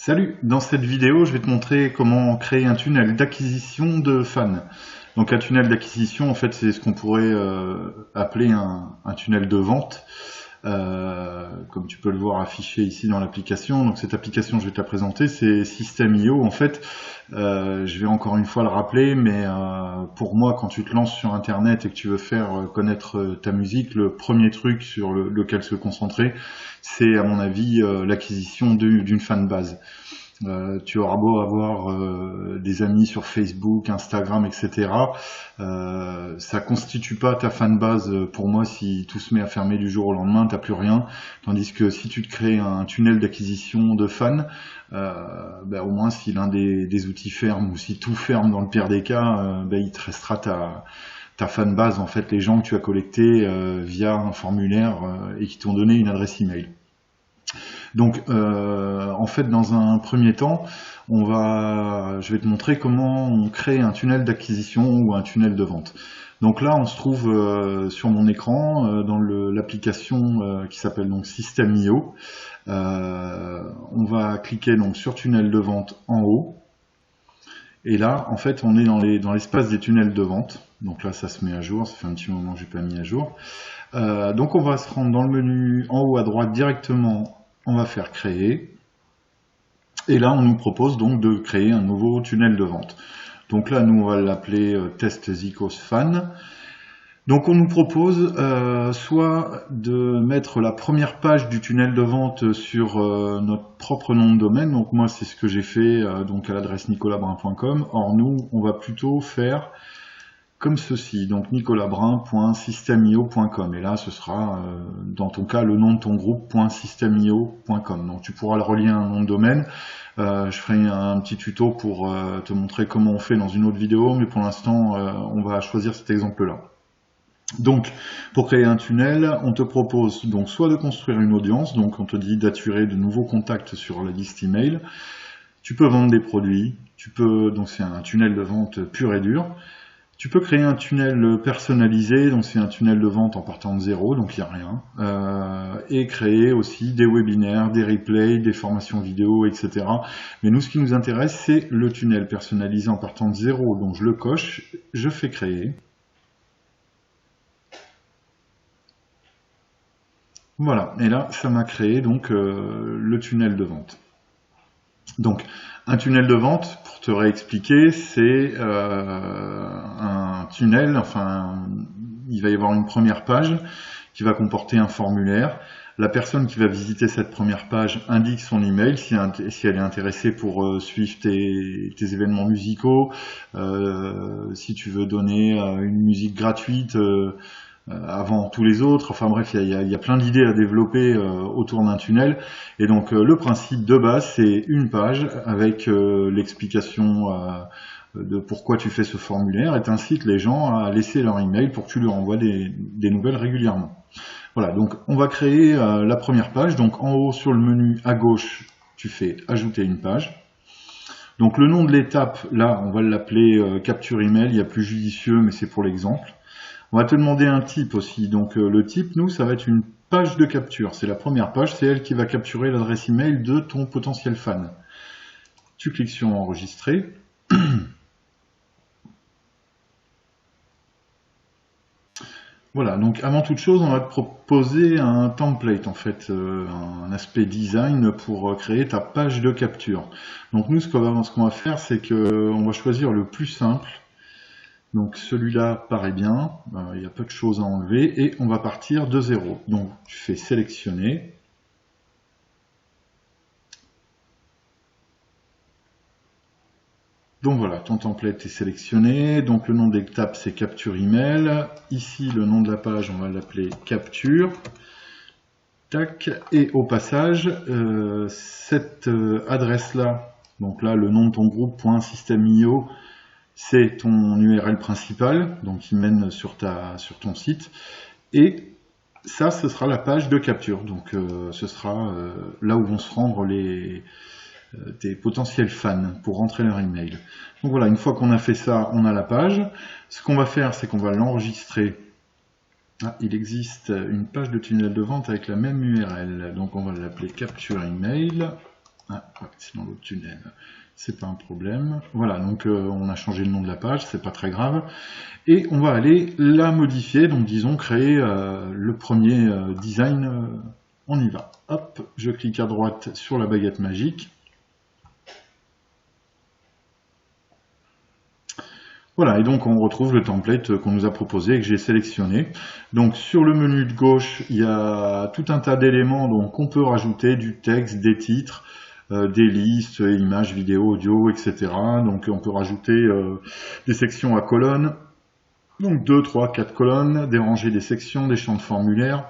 Salut, dans cette vidéo je vais te montrer comment créer un tunnel d'acquisition de fans. Donc un tunnel d'acquisition en fait c'est ce qu'on pourrait appeler un tunnel de vente, comme tu peux le voir affiché ici dans l'application. Donc cette application je vais te la présenter, c'est System.io en fait. Je vais encore une fois le rappeler, mais pour moi quand tu te lances sur internet et que tu veux faire connaître ta musique, le premier truc sur lequel se concentrer, c'est à mon avis l'acquisition d'une fanbase. Tu auras beau avoir des amis sur Facebook, Instagram, etc. Ça constitue pas ta fanbase pour moi si tout se met à fermer du jour au lendemain, t'as plus rien. Tandis que si tu te crées un tunnel d'acquisition de fans, au moins si l'un des outils ferme ou si tout ferme dans le pire des cas, il te restera ta fanbase, en fait les gens que tu as collectés via un formulaire et qui t'ont donné une adresse email. Donc en fait dans un premier temps je vais te montrer comment on crée un tunnel d'acquisition ou un tunnel de vente. Donc là on se trouve sur mon écran dans l'application qui s'appelle donc System.io. On va cliquer donc sur tunnel de vente en haut et là en fait on est dans l'espace des tunnels de vente. Donc là ça se met à jour, ça fait un petit moment que j'ai pas mis à jour. Donc on va se rendre dans le menu en haut à droite directement. On va faire créer, et là on nous propose donc de créer un nouveau tunnel de vente. Donc là nous on va l'appeler Test Zikos Fan. Donc on nous propose soit de mettre la première page du tunnel de vente sur notre propre nom de domaine, donc moi c'est ce que j'ai fait donc à l'adresse nicolasbrun.com. Or nous on va plutôt faire comme ceci, donc nicolasbrun.system.io.com, et là ce sera dans ton cas le nom de ton groupe .system.io.com. Donc tu pourras le relier à un nom de domaine. Je ferai un petit tuto pour te montrer comment on fait dans une autre vidéo, mais pour l'instant on va choisir cet exemple là. Donc pour créer un tunnel, on te propose donc soit de construire une audience, donc on te dit d'attirer de nouveaux contacts sur la liste email. Tu peux vendre des produits, donc c'est un tunnel de vente pur et dur. Tu peux créer un tunnel personnalisé, donc c'est un tunnel de vente en partant de zéro, donc il n'y a rien. Et créer aussi des webinaires, des replays, des formations vidéo, etc. Mais nous, ce qui nous intéresse, c'est le tunnel personnalisé en partant de zéro. Donc je le coche, je fais créer. Voilà, et là, ça m'a créé donc le tunnel de vente. Donc, un tunnel de vente, pour te réexpliquer, c'est un tunnel, enfin, il va y avoir une première page qui va comporter un formulaire. La personne qui va visiter cette première page indique son email si elle est intéressée pour suivre tes événements musicaux, si tu veux donner une musique gratuite avant tous les autres, enfin bref, il y a plein d'idées à développer autour d'un tunnel, et donc le principe de base c'est une page avec l'explication de pourquoi tu fais ce formulaire, et t'incites les gens à laisser leur email pour que tu leur envoies des nouvelles régulièrement. Voilà, donc on va créer la première page. Donc en haut sur le menu à gauche, tu fais ajouter une page. Donc le nom de l'étape, là on va l'appeler capture email, il y a plus judicieux mais c'est pour l'exemple. On va te demander un type aussi, donc le type, nous, ça va être une page de capture. C'est la première page, c'est elle qui va capturer l'adresse email de ton potentiel fan. Tu cliques sur enregistrer. Voilà, donc avant toute chose, on va te proposer un template, en fait, un aspect design pour créer ta page de capture. Donc nous, ce qu'on va faire, c'est qu'on va choisir le plus simple. Donc celui-là paraît bien, il y a peu de choses à enlever, et on va partir de zéro. Donc tu fais sélectionner. Donc voilà, ton template est sélectionné. Donc le nom de l'étape c'est capture email. Ici le nom de la page, on va l'appeler capture. Tac. Et au passage, cette adresse-là, donc là le nom de ton groupe .system.io, c'est ton URL principal, donc qui mène sur ton site, et ça, ce sera la page de capture, donc ce sera là où vont se rendre tes potentiels fans pour rentrer leur email. Donc voilà, une fois qu'on a fait ça, on a la page. Ce qu'on va faire, c'est qu'on va l'enregistrer. Ah, il existe une page de tunnel de vente avec la même URL, donc on va l'appeler capture email. Ah, ouais, sinon l'autre tunnel, c'est pas un problème. Voilà, donc on a changé le nom de la page, c'est pas très grave. Et on va aller la modifier, donc disons créer le premier design. On y va. Hop, je clique à droite sur la baguette magique. Voilà, et donc on retrouve le template qu'on nous a proposé et que j'ai sélectionné. Donc sur le menu de gauche, il y a tout un tas d'éléments qu'on peut rajouter, du texte, des titres, des listes, images, vidéos, audio, etc. Donc on peut rajouter des sections à colonnes, donc 2, 3, 4 colonnes, déranger des sections, des champs de formulaire.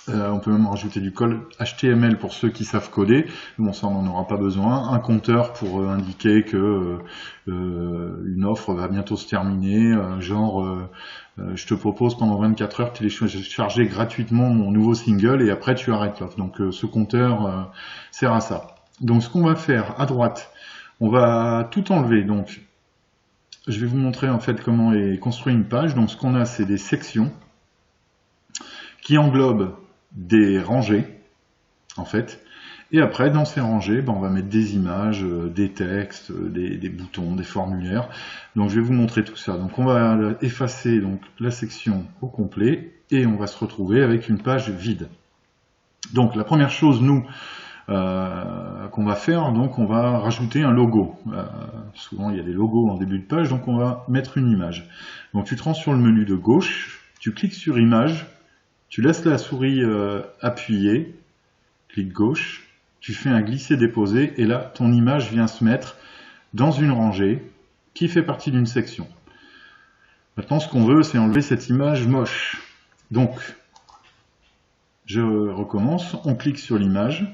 On peut même rajouter du code HTML pour ceux qui savent coder. Bon, ça, on n'en aura pas besoin. Un compteur pour indiquer que une offre va bientôt se terminer. Je te propose pendant 24 heures de télécharger gratuitement mon nouveau single et après tu arrêtes l'offre. Donc ce compteur sert à ça. Donc ce qu'on va faire à droite, on va tout enlever. Donc je vais vous montrer en fait comment est construite une page. Donc ce qu'on a, c'est des sections qui englobent des rangées, en fait. Et après, dans ces rangées, on va mettre des images, des textes, des boutons, des formulaires. Donc, je vais vous montrer tout ça. Donc, on va effacer donc, la section au complet et on va se retrouver avec une page vide. Donc, la première chose, nous, qu'on va faire, donc, on va rajouter un logo. Souvent, il y a des logos en début de page, donc on va mettre une image. Donc, tu te rends sur le menu de gauche, tu cliques sur Image. Tu laisses la souris appuyée, clic gauche, tu fais un glisser-déposer et là, ton image vient se mettre dans une rangée qui fait partie d'une section. Maintenant, ce qu'on veut, c'est enlever cette image moche. Donc, je recommence, on clique sur l'image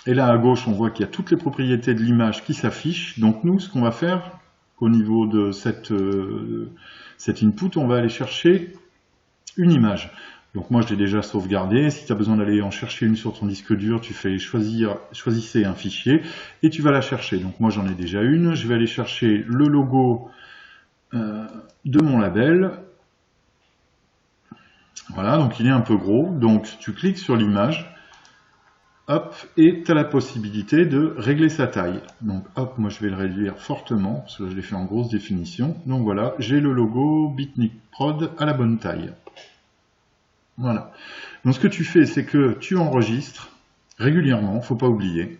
et là, à gauche, on voit qu'il y a toutes les propriétés de l'image qui s'affichent. Donc, nous, ce qu'on va faire au niveau de cet input, on va aller chercher une image. Donc moi je l'ai déjà sauvegardé. Si tu as besoin d'aller en chercher une sur ton disque dur, tu fais choisissez un fichier et tu vas la chercher. Donc moi j'en ai déjà une. Je vais aller chercher le logo de mon label. Voilà, donc il est un peu gros. Donc tu cliques sur l'image. Hop, et tu as la possibilité de régler sa taille. Donc hop, moi je vais le réduire fortement, parce que je l'ai fait en grosse définition. Donc voilà, j'ai le logo Beatnik Prod à la bonne taille. Voilà. Donc ce que tu fais, c'est que tu enregistres régulièrement, il ne faut pas oublier.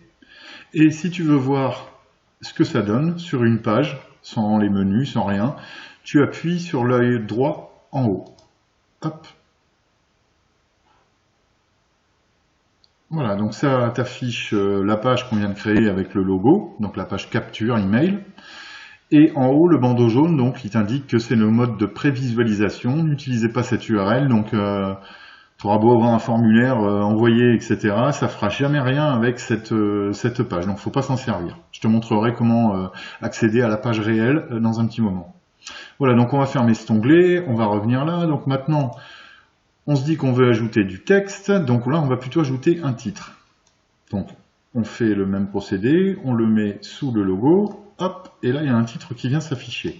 Et si tu veux voir ce que ça donne sur une page, sans les menus, sans rien, tu appuies sur l'œil droit en haut. Hop. Voilà, donc ça t'affiche la page qu'on vient de créer avec le logo, donc la page capture email. Et en haut, le bandeau jaune, donc, il t'indique que c'est le mode de prévisualisation. N'utilisez pas cette URL, donc tu auras beau avoir un formulaire envoyé, etc. Ça fera jamais rien avec cette page, donc faut pas s'en servir. Je te montrerai comment accéder à la page réelle dans un petit moment. Voilà, donc on va fermer cet onglet, on va revenir là. Donc maintenant, on se dit qu'on veut ajouter du texte, donc là, on va plutôt ajouter un titre. Donc, on fait le même procédé, on le met sous le logo, hop, et là il y a un titre qui vient s'afficher.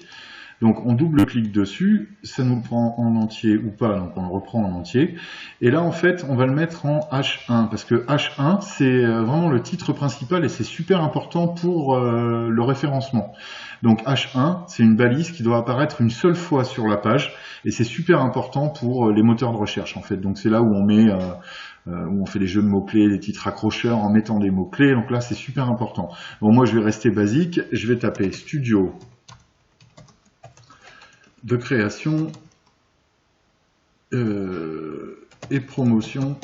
Donc on double-clique dessus, ça nous le prend en entier ou pas, donc on le reprend en entier. Et là en fait on va le mettre en H1, parce que H1 c'est vraiment le titre principal et c'est super important pour le référencement. Donc H1 c'est une balise qui doit apparaître une seule fois sur la page, et c'est super important pour les moteurs de recherche en fait. Donc c'est là où on met... où on fait des jeux de mots-clés, des titres accrocheurs en mettant des mots-clés, donc là c'est super important. Bon, moi je vais rester basique, je vais taper studio de création et promotion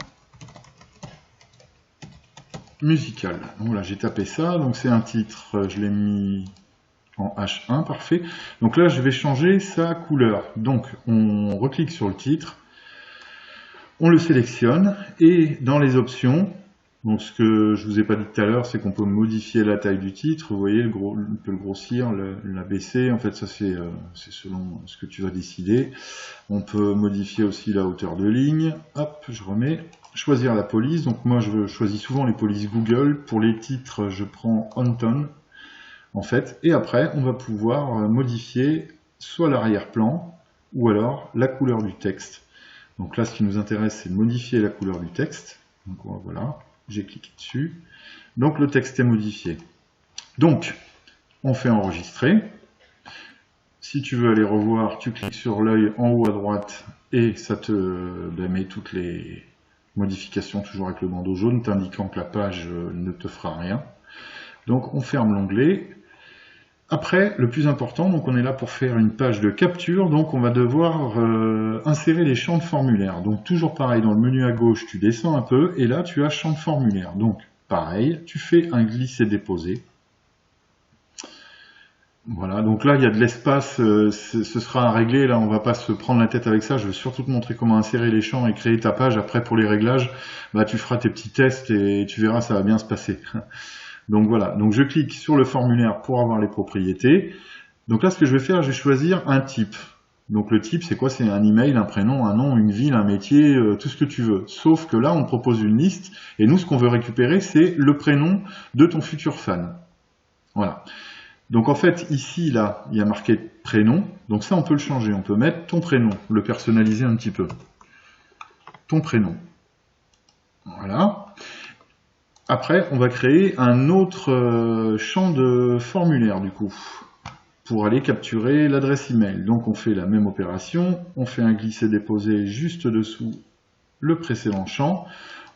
musicale. Donc voilà, j'ai tapé ça, donc c'est un titre, je l'ai mis en H1, parfait. Donc là je vais changer sa couleur, donc on reclique sur le titre, on le sélectionne et dans les options, donc ce que je vous ai pas dit tout à l'heure, c'est qu'on peut modifier la taille du titre. Vous voyez, on peut le grossir, l'abaisser. En fait, ça c'est selon ce que tu vas décider. On peut modifier aussi la hauteur de ligne. Hop, je remets. Choisir la police. Donc moi, je choisis souvent les polices Google. Pour les titres, je prends On-Tone, en fait. Et après, on va pouvoir modifier soit l'arrière-plan ou alors la couleur du texte. Donc là, ce qui nous intéresse, c'est de modifier la couleur du texte. Donc voilà, j'ai cliqué dessus. Donc le texte est modifié. Donc, on fait enregistrer. Si tu veux aller revoir, tu cliques sur l'œil en haut à droite et ça te met toutes les modifications, toujours avec le bandeau jaune, t'indiquant que la page ne te fera rien. Donc on ferme l'onglet. Après, le plus important, donc on est là pour faire une page de capture, donc on va devoir insérer les champs de formulaire. Donc toujours pareil, dans le menu à gauche, tu descends un peu, et là tu as champ de formulaire. Donc pareil, tu fais un glisser-déposer. Voilà, donc là il y a de l'espace, ce sera à régler, là on va pas se prendre la tête avec ça, je vais surtout te montrer comment insérer les champs et créer ta page. Après pour les réglages, bah, tu feras tes petits tests et tu verras, ça va bien se passer. Donc voilà, donc je clique sur le formulaire pour avoir les propriétés. Donc là ce que je vais faire, je vais choisir un type. Donc le type c'est quoi? C'est un email, un prénom, un nom, une ville, un métier, tout ce que tu veux. Sauf que là on te propose une liste et nous ce qu'on veut récupérer c'est le prénom de ton futur fan. Voilà. Donc en fait, ici, là, il y a marqué prénom. Donc ça, on peut le changer. On peut mettre ton prénom, le personnaliser un petit peu. Ton prénom. Voilà. Après, on va créer un autre champ de formulaire, du coup, pour aller capturer l'adresse email. Donc on fait la même opération. On fait un glisser-déposer juste dessous le précédent champ.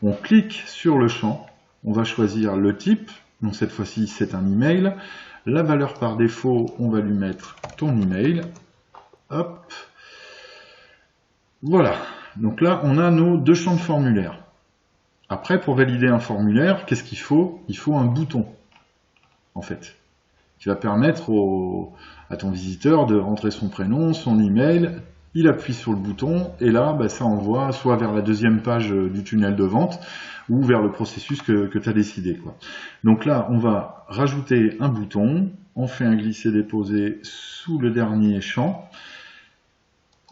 On clique sur le champ. On va choisir le type. Donc cette fois-ci, c'est un email. La valeur par défaut, on va lui mettre ton email. Hop. Voilà. Donc là, on a nos deux champs de formulaire. Après, pour valider un formulaire, qu'est-ce qu'il faut? Il faut un bouton, en fait, qui va permettre à ton visiteur de rentrer son prénom, son email. Il appuie sur le bouton et là, bah, ça envoie soit vers la deuxième page du tunnel de vente ou vers le processus que tu as décidé, quoi. Donc là, on va rajouter un bouton, on fait un glisser-déposer sous le dernier champ.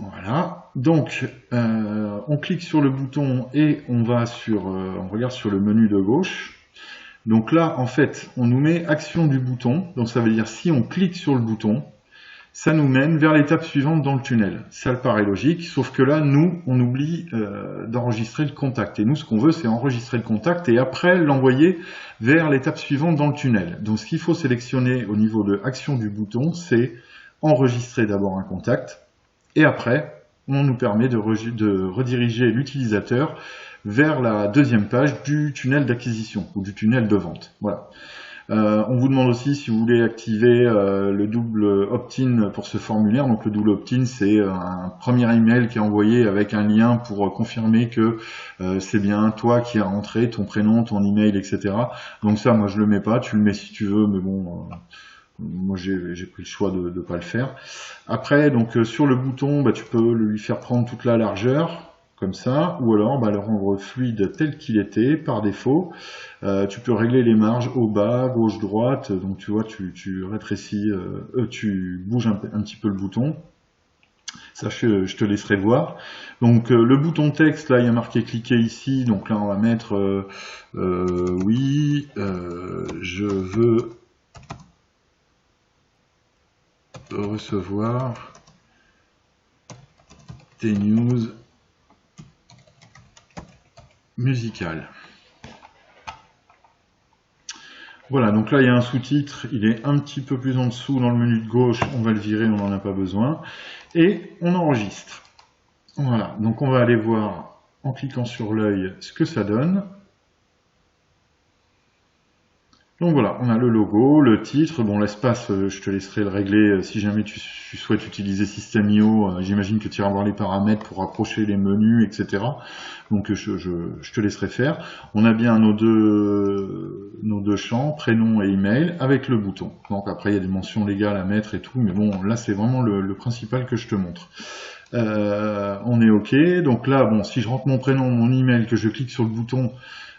Voilà, donc on clique sur le bouton et on va on regarde sur le menu de gauche. Donc là, en fait, on nous met action du bouton, donc ça veut dire si on clique sur le bouton, ça nous mène vers l'étape suivante dans le tunnel. Ça me paraît logique, sauf que là, nous, on oublie d'enregistrer le contact. Et nous, ce qu'on veut, c'est enregistrer le contact et après l'envoyer vers l'étape suivante dans le tunnel. Donc ce qu'il faut sélectionner au niveau de action du bouton, c'est enregistrer d'abord un contact. Et après, on nous permet de rediriger l'utilisateur vers la deuxième page du tunnel d'acquisition ou du tunnel de vente. Voilà. On vous demande aussi si vous voulez activer le double opt-in pour ce formulaire. Donc le double opt-in, c'est un premier email qui est envoyé avec un lien pour confirmer que c'est bien toi qui as rentré ton prénom, ton email, etc. Donc ça, moi je le mets pas. Tu le mets si tu veux, mais bon, moi j'ai pris le choix de ne pas le faire. Après, donc sur le bouton, bah, tu peux lui faire prendre toute la largeur. Comme ça, ou alors bah, le rendre fluide tel qu'il était par défaut. Tu peux régler les marges au bas, gauche, droite, donc tu vois, tu rétrécis, tu bouges un petit peu le bouton. Ça, je te laisserai voir. Donc le bouton texte, là, il y a marqué cliquer ici, donc là on va mettre oui, je veux recevoir tes news musical. Voilà, donc là il y a un sous-titre, il est un petit peu plus en dessous dans le menu de gauche, on va le virer, on n'en a pas besoin. Et on enregistre. Voilà, donc on va aller voir en cliquant sur l'œil ce que ça donne. Donc voilà, on a le logo, le titre, bon l'espace, je te laisserai le régler si jamais tu souhaites utiliser System.io, j'imagine que tu iras voir les paramètres pour approcher les menus, etc. Donc je te laisserai faire. On a bien nos deux champs, prénom et email, avec le bouton. Donc après il y a des mentions légales à mettre et tout, mais bon là c'est vraiment le principal que je te montre. On est OK, donc là bon si je rentre mon prénom, mon email, que je clique sur le bouton,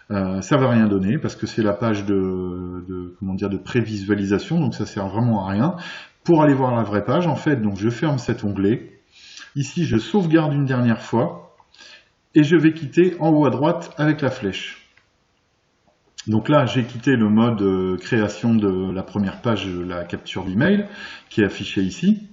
ça va rien donner parce que c'est la page de prévisualisation, donc ça sert vraiment à rien. Pour aller voir la vraie page, en fait, donc je ferme cet onglet. Ici, je sauvegarde une dernière fois et je vais quitter en haut à droite avec la flèche. Donc là, j'ai quitté le mode création de la première page de la capture d'email qui est affichée ici.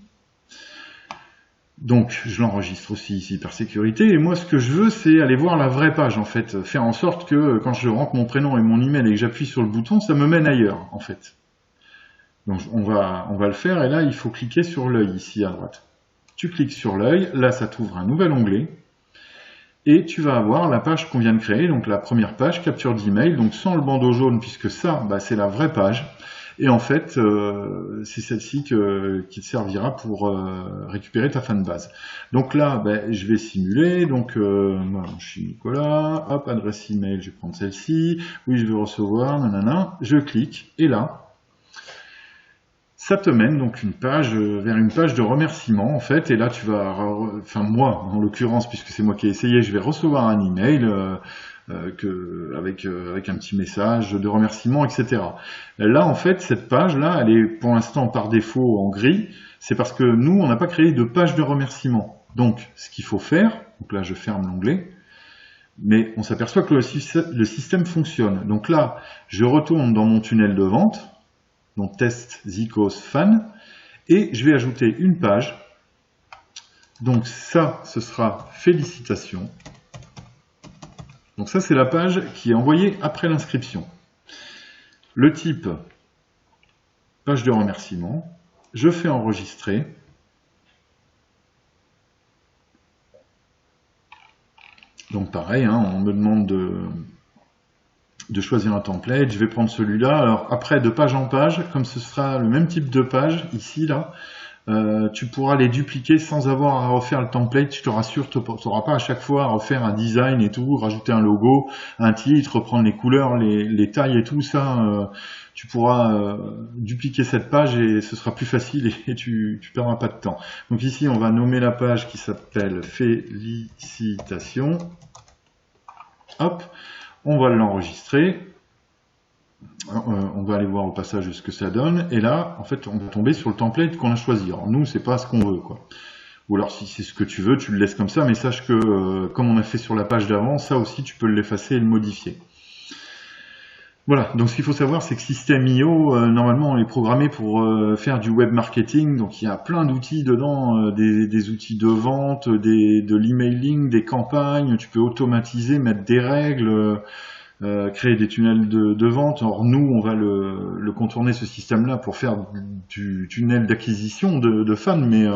Donc je l'enregistre aussi ici par sécurité, et moi ce que je veux c'est aller voir la vraie page en fait, faire en sorte que quand je rentre mon prénom et mon email et que j'appuie sur le bouton, ça me mène ailleurs en fait. Donc on va le faire, et là il faut cliquer sur l'œil ici à droite. Tu cliques sur l'œil, là ça t'ouvre un nouvel onglet, et tu vas avoir la page qu'on vient de créer, donc la première page, capture d'email, donc sans le bandeau jaune puisque ça c'est la vraie page. Et en fait, c'est celle-ci qui te servira pour récupérer ta fanbase. Donc là, je vais simuler. Donc, moi, je suis Nicolas. Hop, adresse email, je vais prendre celle-ci. Oui, je veux recevoir, nanana. Je clique, et là, ça te mène donc vers une page de remerciement en fait. Et là, tu vas, enfin moi, en l'occurrence, puisque c'est moi qui ai essayé, je vais recevoir un email. Avec un petit message de remerciement, etc. Là, en fait, cette page-là, elle est pour l'instant par défaut en gris. C'est parce que nous, on n'a pas créé de page de remerciement. Donc, ce qu'il faut faire, donc là, je ferme l'onglet, mais on s'aperçoit que le système fonctionne. Donc là, je retourne dans mon tunnel de vente, donc test Zikos Fan, et je vais ajouter une page. Donc ça, ce sera félicitations. Donc ça, c'est la page qui est envoyée après l'inscription. Le type, page de remerciement. Je fais enregistrer. Donc pareil, on me demande de choisir un template. Je vais prendre celui-là. Alors après, de page en page, comme ce sera le même type de page, ici, là, tu pourras les dupliquer sans avoir à refaire le template. Je te rassure, tu n'auras pas à chaque fois à refaire un design et tout, rajouter un logo, un titre, reprendre les couleurs, les tailles et tout ça. Tu pourras dupliquer cette page et ce sera plus facile et tu perdras pas de temps. Donc ici, on va nommer la page qui s'appelle Félicitations. Hop, on va l'enregistrer. On va aller voir au passage ce que ça donne, et là, en fait, on va tomber sur le template qu'on a choisi. Alors nous, c'est pas ce qu'on veut, quoi. Ou alors, si c'est ce que tu veux, tu le laisses comme ça, mais sache que, comme on a fait sur la page d'avant, ça aussi, tu peux l'effacer et le modifier. Voilà, donc ce qu'il faut savoir, c'est que System.io, normalement, on est programmé pour faire du web marketing, donc il y a plein d'outils dedans, des outils de vente, de l'emailing, des campagnes, tu peux automatiser, mettre des règles, créer des tunnels de vente. Or nous, on va le contourner, ce système-là, pour faire du tunnel d'acquisition de fans, mais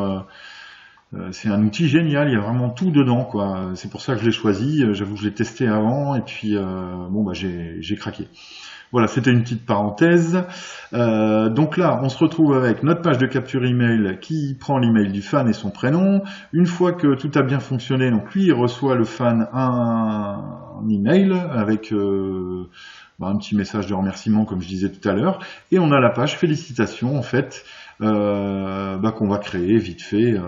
c'est un outil génial, il y a vraiment tout dedans, quoi. C'est pour ça que je l'ai choisi. J'avoue que je l'ai testé avant, et puis j'ai craqué. Voilà, c'était une petite parenthèse. Donc là, on se retrouve avec notre page de capture email qui prend l'email du fan et son prénom. Une fois que tout a bien fonctionné, donc lui, il reçoit, le fan, un email avec un petit message de remerciement, comme je disais tout à l'heure. Et on a la page félicitations, en fait, qu'on va créer vite fait.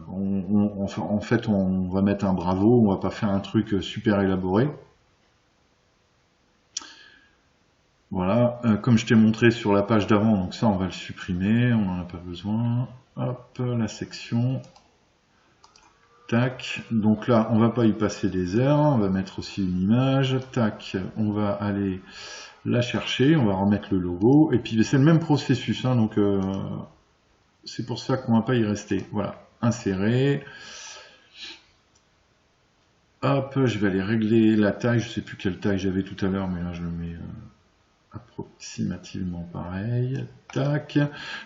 En fait, on va mettre un bravo, on va pas faire un truc super élaboré. Voilà, comme je t'ai montré sur la page d'avant, donc ça on va le supprimer, on n'en a pas besoin. Hop, la section. Tac, donc là on va pas y passer des heures, on va mettre aussi une image. Tac, on va aller la chercher, on va remettre le logo, et puis c'est le même processus, donc c'est pour ça qu'on va pas y rester. Voilà, insérer. Hop, je vais aller régler la taille, je sais plus quelle taille j'avais tout à l'heure, mais là je le mets approximativement pareil. Tac.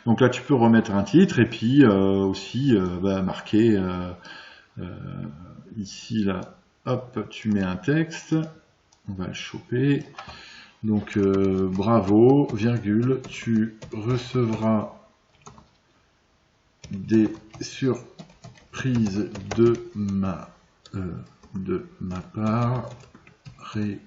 Donc là tu peux remettre un titre, et puis aussi marquer ici là, hop, tu mets un texte, on va le choper. Donc bravo, virgule, tu recevras des surprises de ma part régulièrement.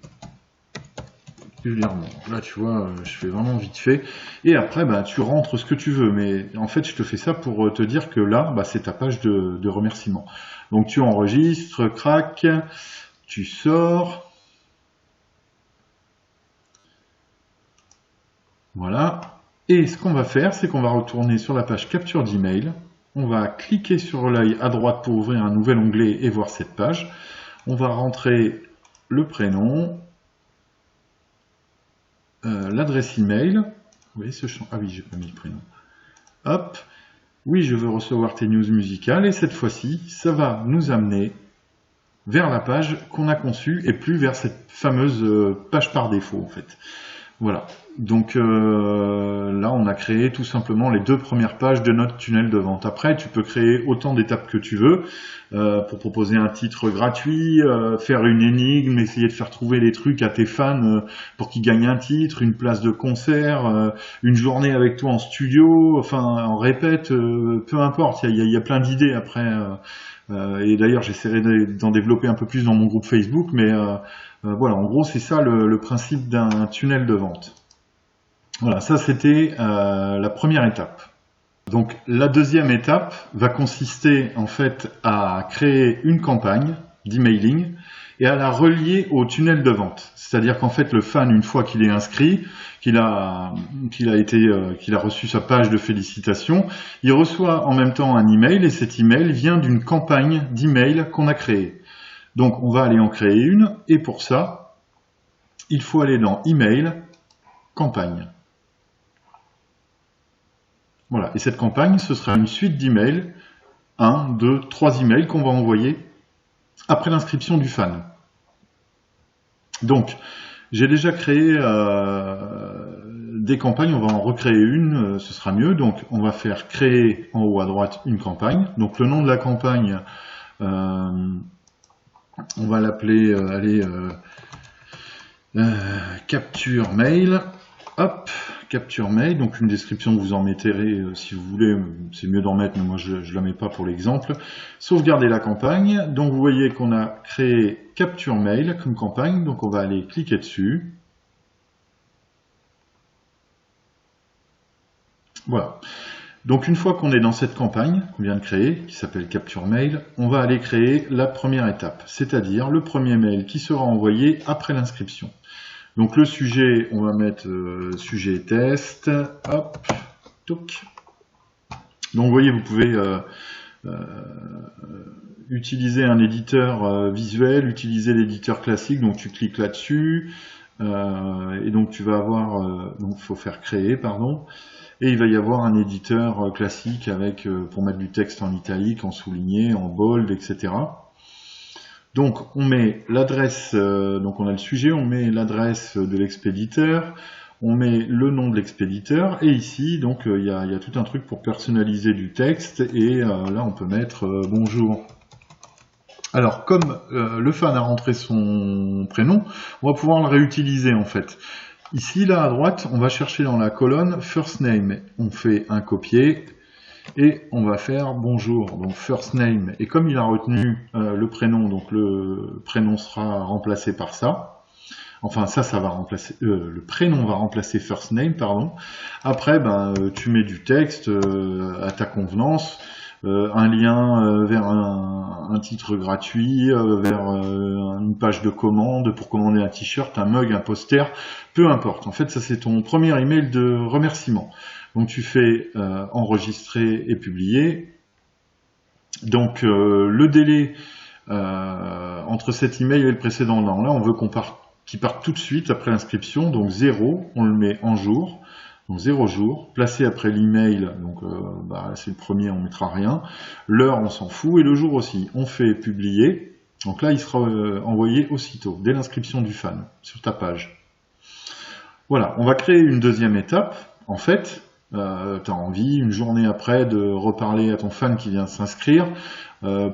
Là tu vois, je fais vraiment vite fait, et après tu rentres ce que tu veux, mais en fait je te fais ça pour te dire que là c'est ta page de remerciement. Donc tu enregistres, crac, tu sors, voilà, et ce qu'on va faire, c'est qu'on va retourner sur la page capture d'email, on va cliquer sur l'œil à droite pour ouvrir un nouvel onglet et voir cette page. On va rentrer le prénom, l'adresse email, vous voyez ce champ, ah oui, j'ai pas mis le prénom, hop, oui, je veux recevoir tes news musicales, et cette fois-ci, ça va nous amener vers la page qu'on a conçue et plus vers cette fameuse page par défaut en fait. Voilà, donc là on a créé tout simplement les 2 premières pages de notre tunnel de vente. Après tu peux créer autant d'étapes que tu veux pour proposer un titre gratuit, faire une énigme, essayer de faire trouver des trucs à tes fans pour qu'ils gagnent un titre, une place de concert, une journée avec toi en studio, enfin en répète, peu importe, il y a plein d'idées après. Et d'ailleurs j'essaierai d'en développer un peu plus dans mon groupe Facebook, mais voilà, en gros c'est ça le principe d'un tunnel de vente. Voilà, ça c'était la première étape. Donc la deuxième étape va consister en fait à créer une campagne d'emailing et à la relier au tunnel de vente. C'est-à-dire qu'en fait le fan, une fois qu'il est inscrit, qu'il a reçu sa page de félicitations, il reçoit en même temps un email, et cet email vient d'une campagne d'email qu'on a créée. Donc on va aller en créer une, et pour ça, il faut aller dans Email, Campagne. Voilà, et cette campagne, ce sera une suite d'emails, 1, 2, 3 emails qu'on va envoyer après l'inscription du fan. Donc, j'ai déjà créé des campagnes, on va en recréer une, ce sera mieux. Donc, on va faire créer en haut à droite une campagne. Donc, le nom de la campagne, on va l'appeler, capture mail. Hop, capture mail, donc une description que vous en mettrez si vous voulez, c'est mieux d'en mettre, mais moi je ne la mets pas pour l'exemple. Sauvegarder la campagne, donc vous voyez qu'on a créé capture mail comme campagne, donc on va aller cliquer dessus. Voilà. Donc une fois qu'on est dans cette campagne qu'on vient de créer, qui s'appelle capture mail, on va aller créer la première étape, c'est-à-dire le premier mail qui sera envoyé après l'inscription. Donc le sujet, on va mettre sujet test, hop, toc. Donc vous voyez, vous pouvez utiliser un éditeur visuel, utiliser l'éditeur classique, donc tu cliques là-dessus, et donc tu vas avoir, donc il faut faire créer, pardon, et il va y avoir un éditeur classique avec, pour mettre du texte en italique, en souligné, en bold, etc. Donc on met l'adresse, donc on a le sujet, on met l'adresse de l'expéditeur, on met le nom de l'expéditeur, et ici donc il y a tout un truc pour personnaliser du texte, et là on peut mettre bonjour. Alors comme le fan a rentré son prénom, on va pouvoir le réutiliser en fait. Ici là à droite, on va chercher dans la colonne first name, on fait un copier, et on va faire bonjour, donc first name, et comme il a retenu le prénom, donc le prénom sera remplacé par ça, enfin ça va remplacer, le prénom va remplacer first name, pardon. Après tu mets du texte à ta convenance, un lien vers un titre gratuit, vers une page de commande pour commander un t-shirt, un mug, un poster, peu importe. En fait ça c'est ton premier email de remerciement. Donc tu fais enregistrer et publier. Donc le délai entre cet email et le précédent, là on veut qu'il parte tout de suite après l'inscription. Donc 0, on le met en jour. Donc 0 jours. Placé après l'email, donc c'est le premier, on mettra rien. L'heure, on s'en fout. Et le jour aussi. On fait publier. Donc là, il sera envoyé aussitôt, dès l'inscription du fan, sur ta page. Voilà, on va créer une deuxième étape. En fait, tu as envie, une journée après, de reparler à ton fan qui vient de s'inscrire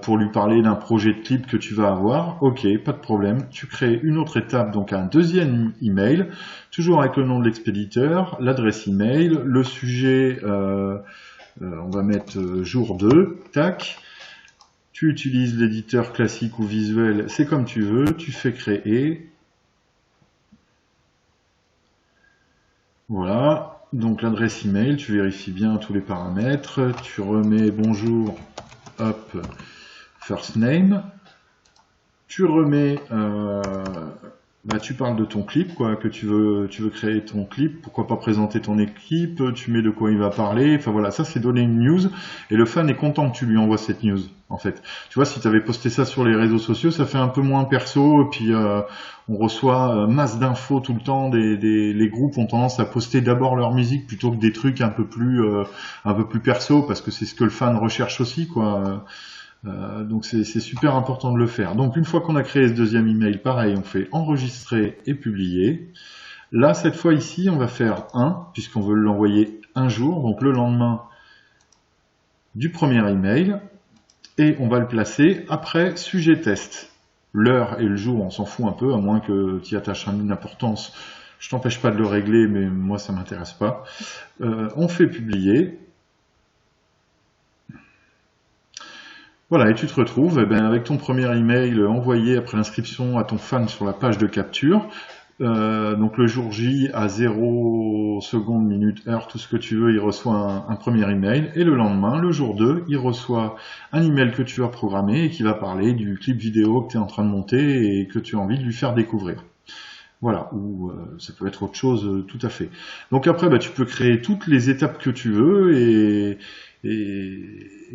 pour lui parler d'un projet de clip que tu vas avoir. Ok, pas de problème. Tu crées une autre étape, donc un deuxième email, toujours avec le nom de l'expéditeur, l'adresse email, le sujet, on va mettre jour 2, tac. Tu utilises l'éditeur classique ou visuel, c'est comme tu veux, tu fais créer. Voilà. Donc l'adresse email, tu vérifies bien tous les paramètres, tu remets bonjour, hop, first name, tu remets bah, tu parles de ton clip, quoi, que tu veux créer ton clip, pourquoi pas présenter ton équipe, tu mets de quoi il va parler, enfin voilà, ça c'est donner une news, et le fan est content que tu lui envoies cette news, en fait. Tu vois, si tu avais posté ça sur les réseaux sociaux, ça fait un peu moins perso, et puis on reçoit masse d'infos tout le temps, les groupes ont tendance à poster d'abord leur musique plutôt que des trucs un peu plus perso, parce que c'est ce que le fan recherche aussi, quoi. Donc c'est super important de le faire. Donc une fois qu'on a créé ce deuxième email, pareil, on fait enregistrer et publier. Là, cette fois ici, on va faire 1, puisqu'on veut l'envoyer un jour, donc le lendemain du premier email, et on va le placer après sujet test. L'heure et le jour, on s'en fout un peu, à moins que tu y attaches une importance. Je t'empêche pas de le régler, mais moi ça m'intéresse pas. On fait publier. Voilà, et tu te retrouves avec ton premier email envoyé après l'inscription à ton fan sur la page de capture. Donc le jour J, à 0 seconde, minute, heure, tout ce que tu veux, il reçoit un premier email. Et le lendemain, le jour 2, il reçoit un email que tu as programmé et qui va parler du clip vidéo que tu es en train de monter et que tu as envie de lui faire découvrir. Voilà, ou ça peut être autre chose tout à fait. Donc après, tu peux créer toutes les étapes que tu veux et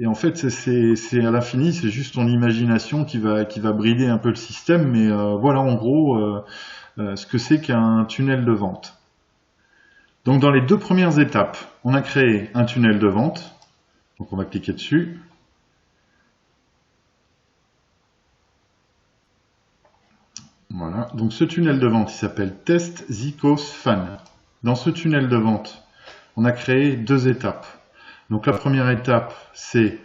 en fait, c'est à l'infini, c'est juste ton imagination qui va brider un peu le système, mais voilà en gros ce que c'est qu'un tunnel de vente. Donc dans les 2 premières étapes, on a créé un tunnel de vente, donc on va cliquer dessus. Voilà, donc ce tunnel de vente, il s'appelle Test Zikos Fan. Dans ce tunnel de vente, on a créé 2 étapes. Donc la première étape, c'est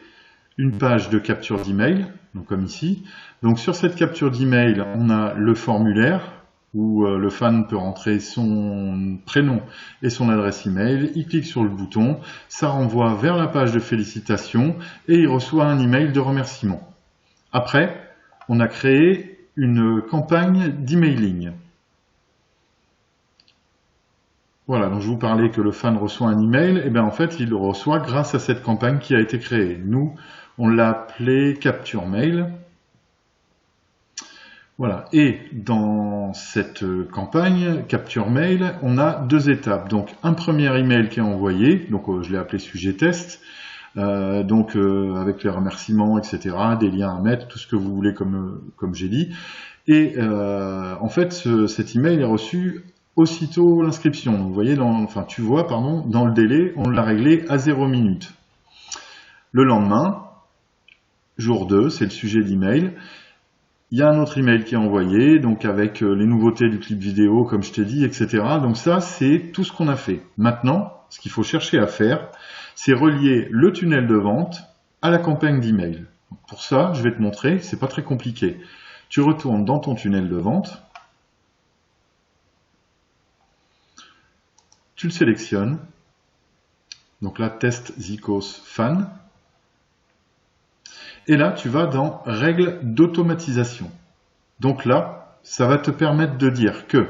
une page de capture d'email, donc comme ici. Donc sur cette capture d'email, on a le formulaire où le fan peut rentrer son prénom et son adresse email. Il clique sur le bouton, ça renvoie vers la page de félicitations et il reçoit un email de remerciement. Après, on a créé une campagne d'emailing. Voilà, donc je vous parlais que le fan reçoit un email, et bien en fait il le reçoit grâce à cette campagne qui a été créée. Nous, on l'a appelée Capture Mail. Voilà, et dans cette campagne Capture Mail, on a 2 étapes. Donc un premier email qui est envoyé, donc je l'ai appelé sujet test, avec les remerciements, etc., des liens à mettre, tout ce que vous voulez comme j'ai dit. Et en fait, cet email est reçu aussitôt l'inscription. Vous voyez, tu vois, dans le délai, on l'a réglé à 0 minute. Le lendemain, jour 2, c'est le sujet d'email. Il y a un autre email qui est envoyé, donc avec les nouveautés du clip vidéo, comme je t'ai dit, etc. Donc ça, c'est tout ce qu'on a fait. Maintenant, ce qu'il faut chercher à faire, c'est relier le tunnel de vente à la campagne d'email. Pour ça, je vais te montrer, c'est pas très compliqué. Tu retournes dans ton tunnel de vente, tu le sélectionnes, donc là, Test Zikos Fan, et là, tu vas dans Règles d'automatisation. Donc là, ça va te permettre de dire que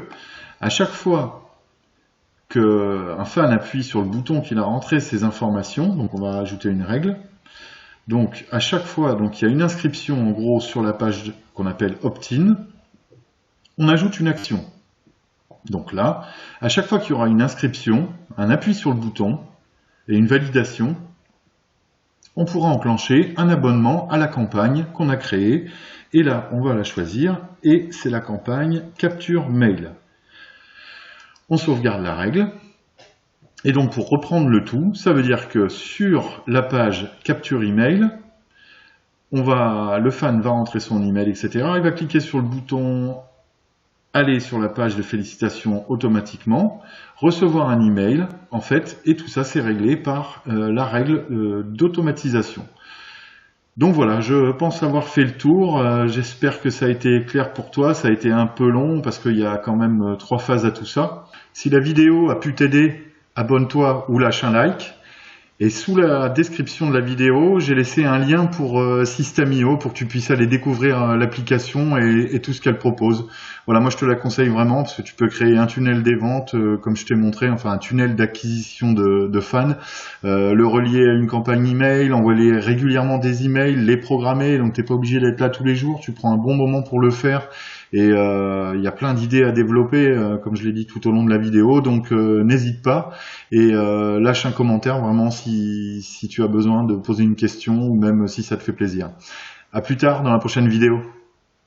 à chaque fois qu'un fan appuie sur le bouton qu'il a rentré ses informations, donc on va ajouter une règle, donc à chaque fois, donc il y a une inscription en gros sur la page qu'on appelle Opt-in, on ajoute une action. Donc là, à chaque fois qu'il y aura une inscription, un appui sur le bouton et une validation, on pourra enclencher un abonnement à la campagne qu'on a créée. Et là, on va la choisir et c'est la campagne Capture Mail. On sauvegarde la règle. Et donc pour reprendre le tout, ça veut dire que sur la page Capture Email, le fan va rentrer son email, etc. Il va cliquer sur le bouton aller sur la page de félicitations automatiquement, recevoir un email, en fait, et tout ça c'est réglé par la règle d'automatisation. Donc voilà, je pense avoir fait le tour, j'espère que ça a été clair pour toi, ça a été un peu long parce qu'il y a quand même 3 phases à tout ça. Si la vidéo a pu t'aider, abonne-toi ou lâche un like. Et sous la description de la vidéo, j'ai laissé un lien pour System.io pour que tu puisses aller découvrir l'application et tout ce qu'elle propose. Voilà, moi je te la conseille vraiment parce que tu peux créer un tunnel des ventes, comme je t'ai montré, enfin un tunnel d'acquisition de fans, le relier à une campagne email, envoyer régulièrement des emails, les programmer, donc t'es pas obligé d'être là tous les jours, tu prends un bon moment pour le faire Et il y a plein d'idées à développer, comme je l'ai dit tout au long de la vidéo, donc n'hésite pas et lâche un commentaire vraiment si tu as besoin de poser une question ou même si ça te fait plaisir. À plus tard dans la prochaine vidéo.